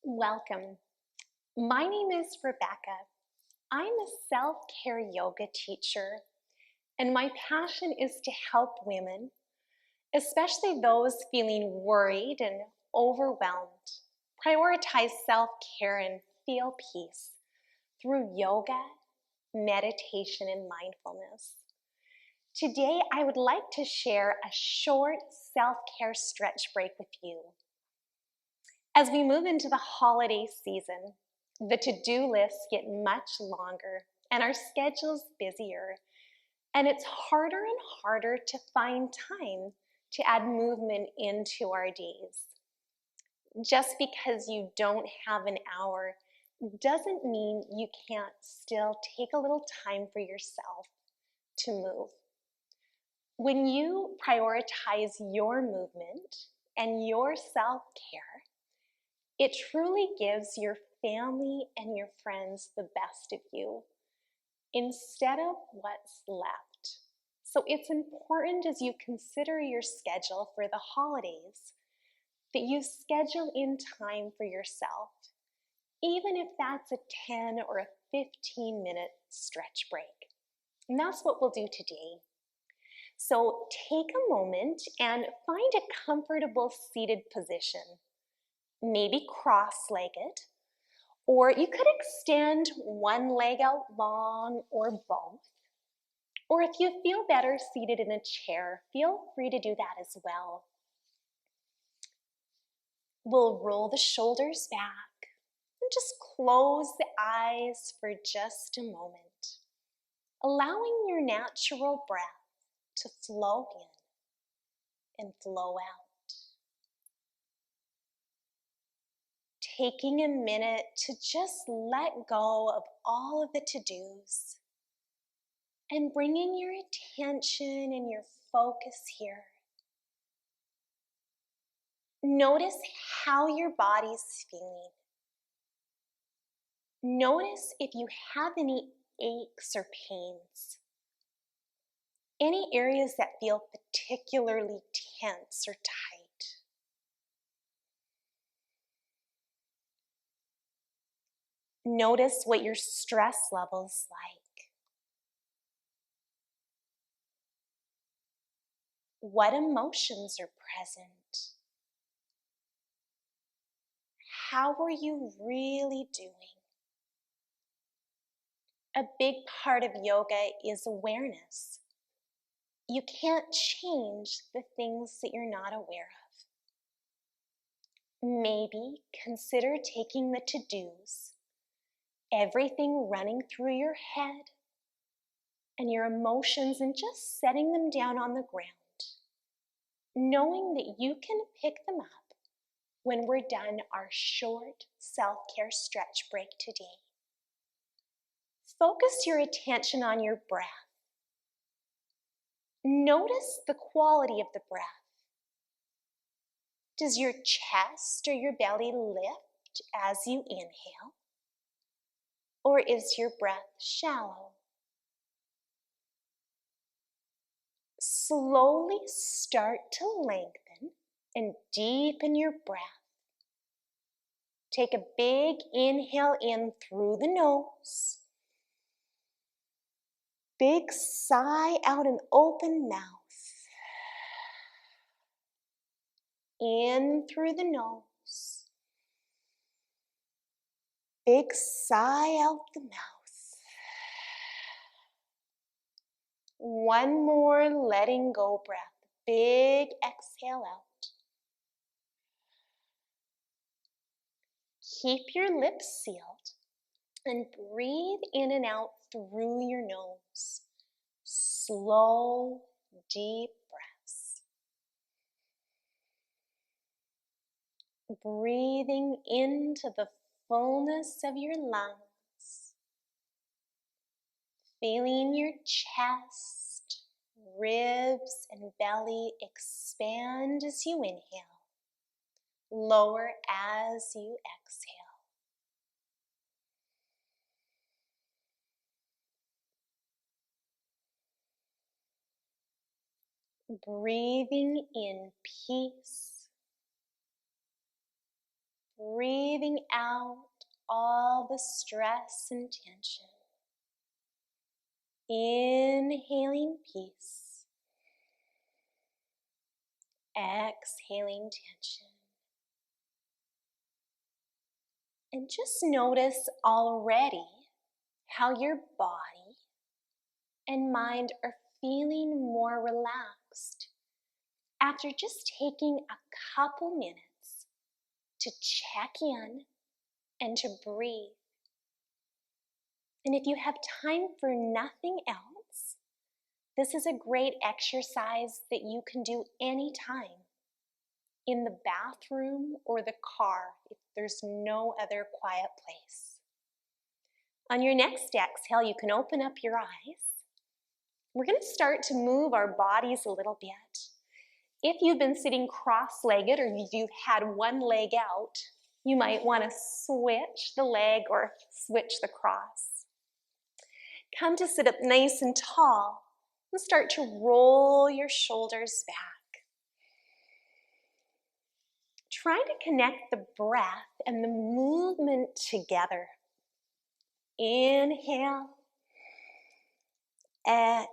Welcome. My name is Rebecca. I'm a self-care yoga teacher, and my passion is to help women, especially those feeling worried and overwhelmed, prioritize self-care and feel peace through yoga, meditation, and mindfulness. Today, I would like to share a short self-care stretch break with you. As we move into the holiday season, the to-do lists get much longer and our schedules busier, and it's harder and harder to find time to add movement into our days. Just because you don't have an hour doesn't mean you can't still take a little time for yourself to move. When you prioritize your movement and your self-care, it truly gives your family and your friends the best of you instead of what's left. So it's important as you consider your schedule for the holidays that you schedule in time for yourself, even if that's a 10 or a 15-minute stretch break. And that's what we'll do today. So take a moment and find a comfortable seated position, maybe cross-legged, or you could extend one leg out long or both. Or if you feel better seated in a chair, feel free to do that as well. We'll roll the shoulders back and just close the eyes for just a moment, allowing your natural breath to flow in and flow out. Taking a minute to just let go of all of the to-dos and bringing your attention and your focus here. Notice how your body's feeling. Notice if you have any aches or pains, any areas that feel particularly tense or tight. Notice what your stress level's like. What emotions are present? How are you really doing? A big part of yoga is awareness. You can't change the things that you're not aware of. Maybe consider taking the to-dos, everything running through your head, and your emotions, and just setting them down on the ground, knowing that you can pick them up when we're done our short self-care stretch break today. Focus your attention on your breath. Notice the quality of the breath. Does your chest or your belly lift as you inhale? Or is your breath shallow? Slowly start to lengthen and deepen your breath. Take a big inhale in through the nose. Big sigh out an open mouth. In through the nose. Big sigh out the mouth. One more letting go breath. Big exhale out. Keep your lips sealed and breathe in and out through your nose. Slow, deep breaths. Breathing into the fullness of your lungs. Feeling your chest, ribs, and belly expand as you inhale. Lower as you exhale. Breathing in peace. breathing out all the stress and tension. Inhaling peace, exhaling tension. And just notice already how your body and mind are feeling more relaxed after just taking a couple minutes to check in and to breathe. And if you have time for nothing else, this is a great exercise that you can do anytime, in the bathroom or the car if there's no other quiet place. On your next exhale, you can open up your eyes. We're going to start to move our bodies a little bit. If you've been sitting cross-legged or you've had one leg out, you might want to switch the leg or switch the cross. Come to sit up nice and tall and start to roll your shoulders back. Try to connect the breath and the movement together. Inhale, exhale.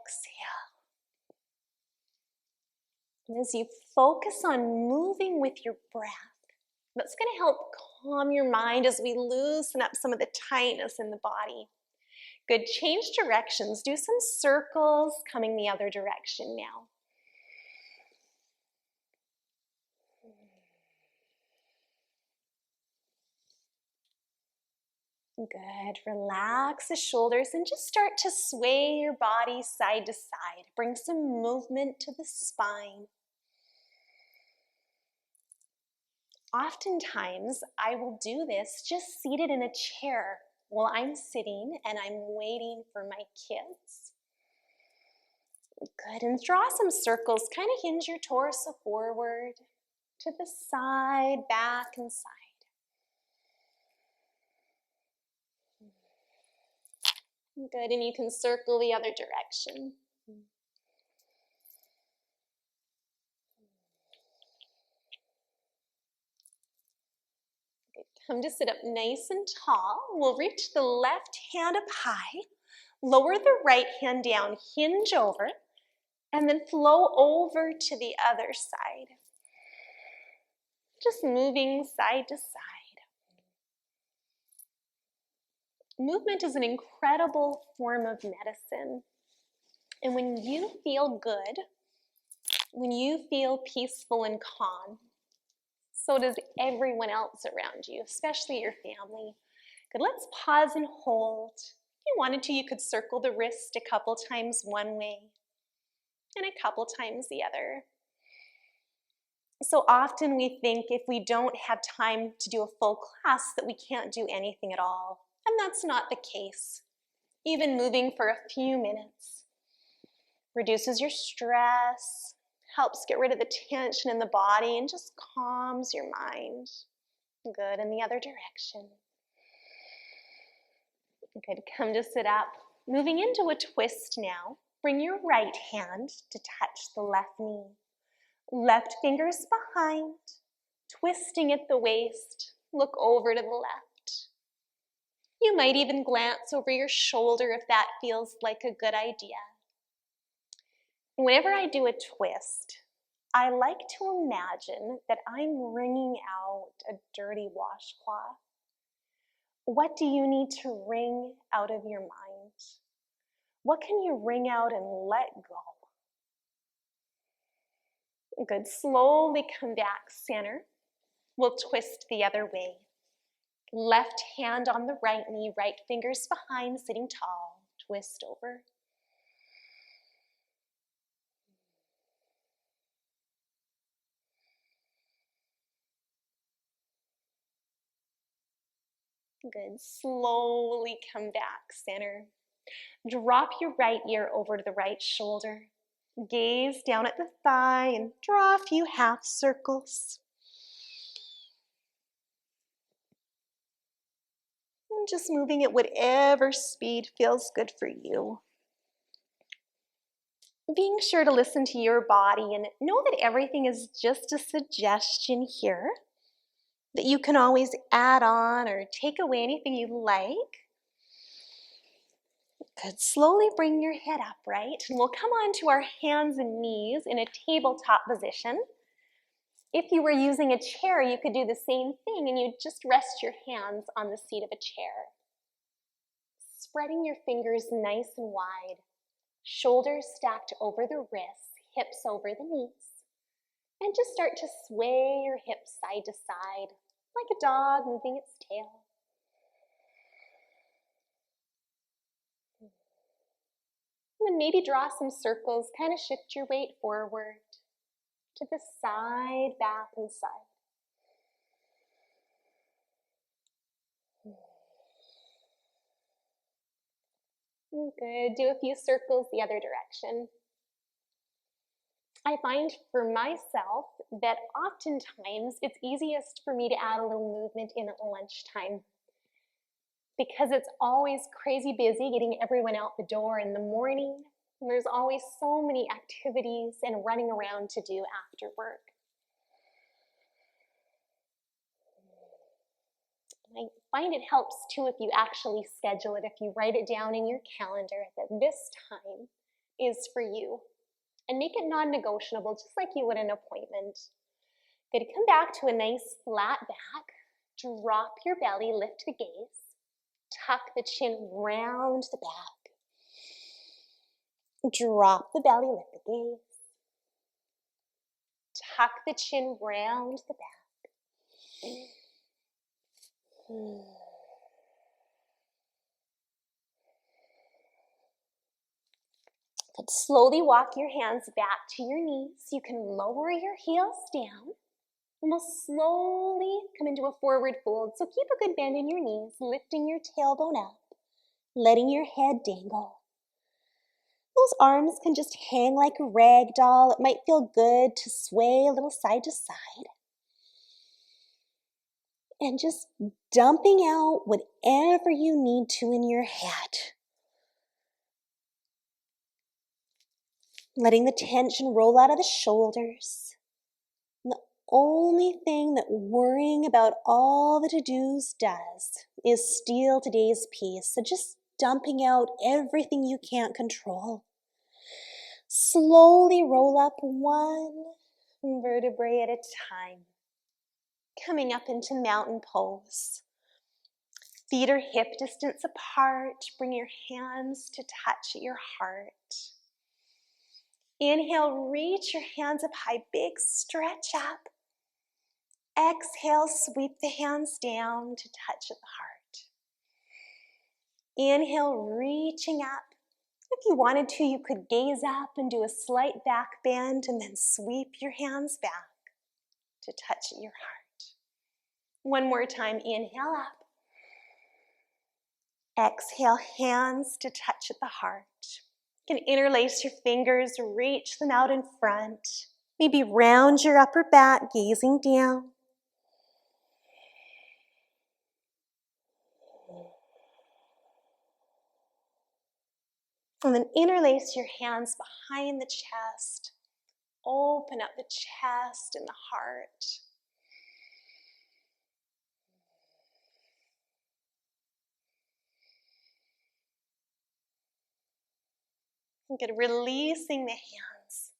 And as you focus on moving with your breath, that's going to help calm your mind as we loosen up some of the tightness in the body. Good, change directions. Do some circles coming the other direction now. Good, relax the shoulders and just start to sway your body side to side. Bring some movement to the spine. Oftentimes, I will do this just seated in a chair while I'm sitting and I'm waiting for my kids. Good, and draw some circles. Kind of hinge your torso forward, to the side, back and side. Good, and you can circle the other direction. Good. Come to sit up nice and tall. We'll reach the left hand up high, lower the right hand down, hinge over, and then flow over to the other side. Just moving side to side. Movement is an incredible form of medicine. And when you feel good, when you feel peaceful and calm, so does everyone else around you, especially your family. Good, let's pause and hold. If you wanted to, you could circle the wrist a couple times one way and a couple times the other. So often we think if we don't have time to do a full class that we can't do anything at all. And that's not the case. Even moving for a few minutes reduces your stress, helps get rid of the tension in the body, and just calms your mind. Good, in the other direction. Good, come to sit up. Moving into a twist now. Bring your right hand to touch the left knee. Left fingers behind, twisting at the waist. Look over to the left. You might even glance over your shoulder if that feels like a good idea. Whenever I do a twist, I like to imagine that I'm wringing out a dirty washcloth. What do you need to wring out of your mind? What can you wring out and let go? Good, slowly come back center. We'll twist the other way. Left hand on the right knee, right fingers behind, sitting tall. Twist over. Good, slowly come back center. Drop your right ear over to the right shoulder. Gaze down at the thigh and draw a few half circles. And just moving at whatever speed feels good for you. Being sure to listen to your body and know that everything is just a suggestion here. that you can always add on or take away anything you like. Good. Slowly bring your head upright, and we'll come onto our hands and knees in a tabletop position. If you were using a chair, you could do the same thing, and you'd just rest your hands on the seat of a chair. Spreading your fingers nice and wide, shoulders stacked over the wrists, hips over the knees, and just start to sway your hips side to side, like a dog moving its tail. And then maybe draw some circles, kind of shift your weight forward to the side, back, and side. Good. Do a few circles the other direction. I find for myself that oftentimes it's easiest for me to add a little movement in at lunchtime, because it's always crazy busy getting everyone out the door in the morning. And there's always so many activities and running around to do after work. I find it helps too if you actually schedule it, if you write it down in your calendar that this time is for you. And make it non-negotiable, just like you would an appointment. Good. Come back to a nice flat back. Drop your belly, lift the gaze. Tuck the chin round the back. Drop the belly, lift the gaze. Tuck the chin round the back. Good. Slowly walk your hands back to your knees. You can lower your heels down. And we'll slowly come into a forward fold. So keep a good bend in your knees, lifting your tailbone up, letting your head dangle. Those arms can just hang like a rag doll. It might feel good to sway a little side to side. And just dumping out whatever you need to in your head. Letting the tension roll out of the shoulders. And the only thing that worrying about all the to-dos does is steal today's peace. So just dumping out everything you can't control. Slowly roll up one vertebrae at a time. Coming up into mountain pose. Feet are hip distance apart. Bring your hands to touch your heart. Inhale, reach your hands up high, big stretch up. Exhale, sweep the hands down to touch at the heart. Inhale, reaching up. If you wanted to, you could gaze up and do a slight back bend and then sweep your hands back to touch at your heart. One more time, inhale up. Exhale, hands to touch at the heart. You can interlace your fingers, reach them out in front. Maybe round your upper back, gazing down. And then interlace your hands behind the chest. Open up the chest and the heart. Good, releasing the hands.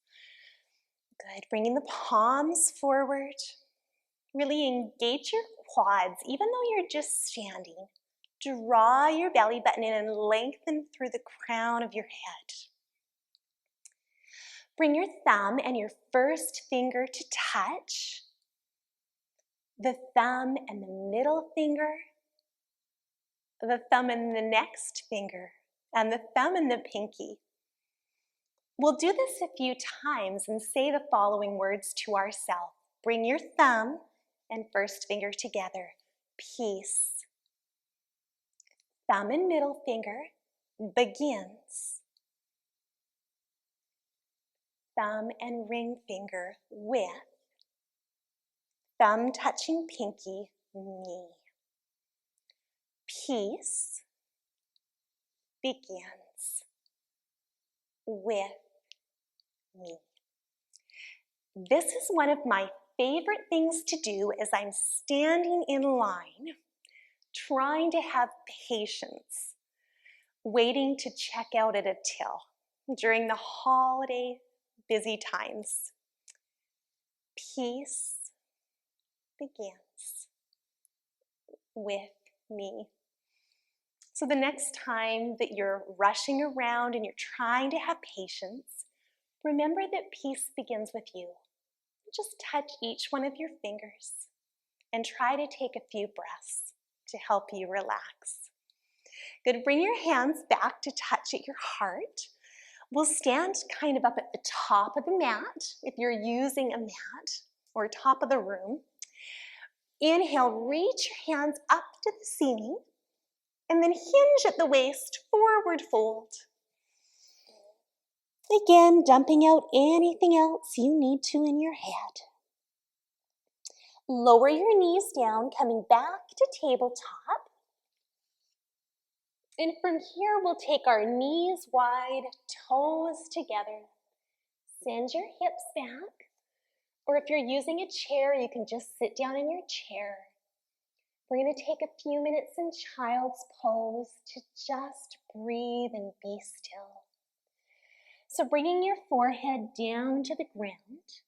Good, bringing the palms forward. Really engage your quads, even though you're just standing. Draw your belly button in and lengthen through the crown of your head. Bring your thumb and your first finger to touch. The thumb and the middle finger. The thumb and the next finger. And the thumb and the pinky. We'll do this a few times and say the following words to ourselves. Bring your thumb and first finger together. Peace. Thumb and middle finger begins. Thumb and ring finger with. Thumb touching pinky, me. Peace begins with me. This is one of my favorite things to do as I'm standing in line, trying to have patience, waiting to check out at a till during the holiday busy times. Peace begins with me. So the next time that you're rushing around and you're trying to have patience, remember that peace begins with you. Just touch each one of your fingers and try to take a few breaths to help you relax. Good, bring your hands back to touch at your heart. We'll stand kind of up at the top of the mat if you're using a mat, or top of the room. Inhale, reach your hands up to the ceiling, and then hinge at the waist, forward fold. Again, dumping out anything else you need to in your head. Lower your knees down, coming back to tabletop. And from here, we'll take our knees wide, toes together. Send your hips back. Or if you're using a chair, you can just sit down in your chair. We're going to take a few minutes in child's pose to just breathe and be still. So bringing your forehead down to the ground.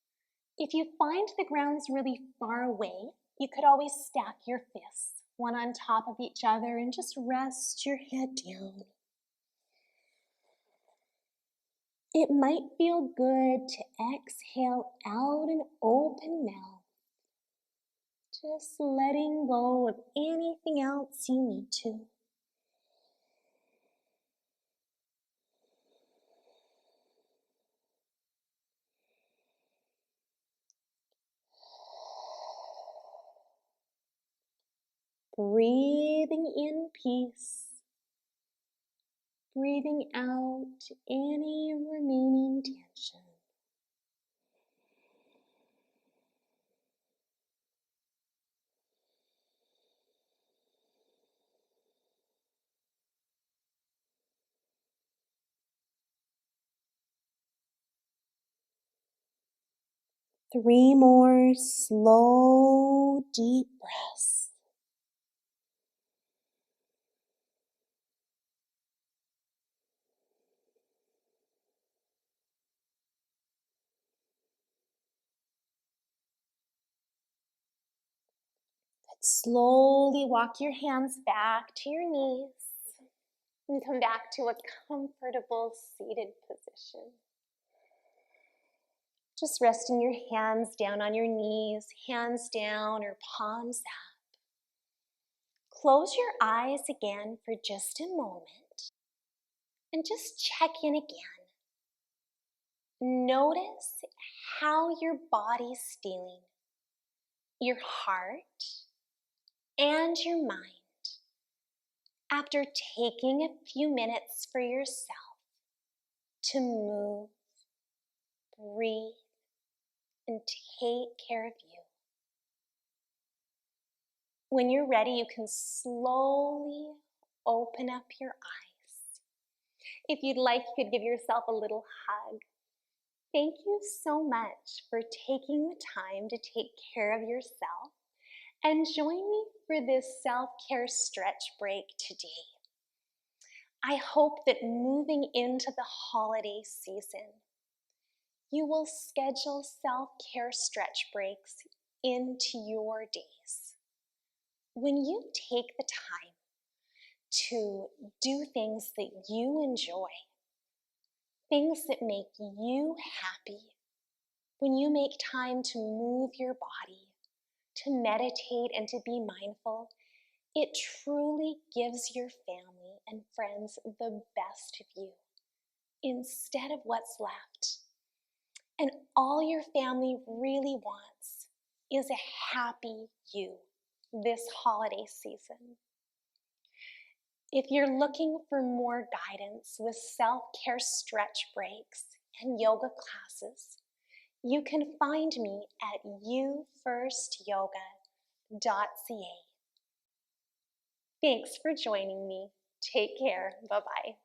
If you find the ground's really far away, you could always stack your fists, one on top of each other, and just rest your head down. It might feel good to exhale out an open mouth, just letting go of anything else you need to. Breathing in peace. Breathing out any remaining tension. Three more slow, deep breaths. Slowly walk your hands back to your knees and come back to a comfortable seated position. Just resting your hands down on your knees, hands down or palms up. Close your eyes again for just a moment and just check in again. Notice how your body's feeling, your heart, and your mind after taking a few minutes for yourself to move, breathe, and take care of you. When you're ready, you can slowly open up your eyes. If you'd like, you could give yourself a little hug. Thank you so much for taking the time to take care of yourself and join me for this self-care stretch break today. I hope that moving into the holiday season, you will schedule self-care stretch breaks into your days. When you take the time to do things that you enjoy, things that make you happy, when you make time to move your body, to meditate and to be mindful, it truly gives your family and friends the best of you instead of what's left. And all your family really wants is a happy you this holiday season. If you're looking for more guidance with self-care stretch breaks and yoga classes, you can find me at youfirstyoga.ca. Thanks for joining me. Take care. Bye-bye.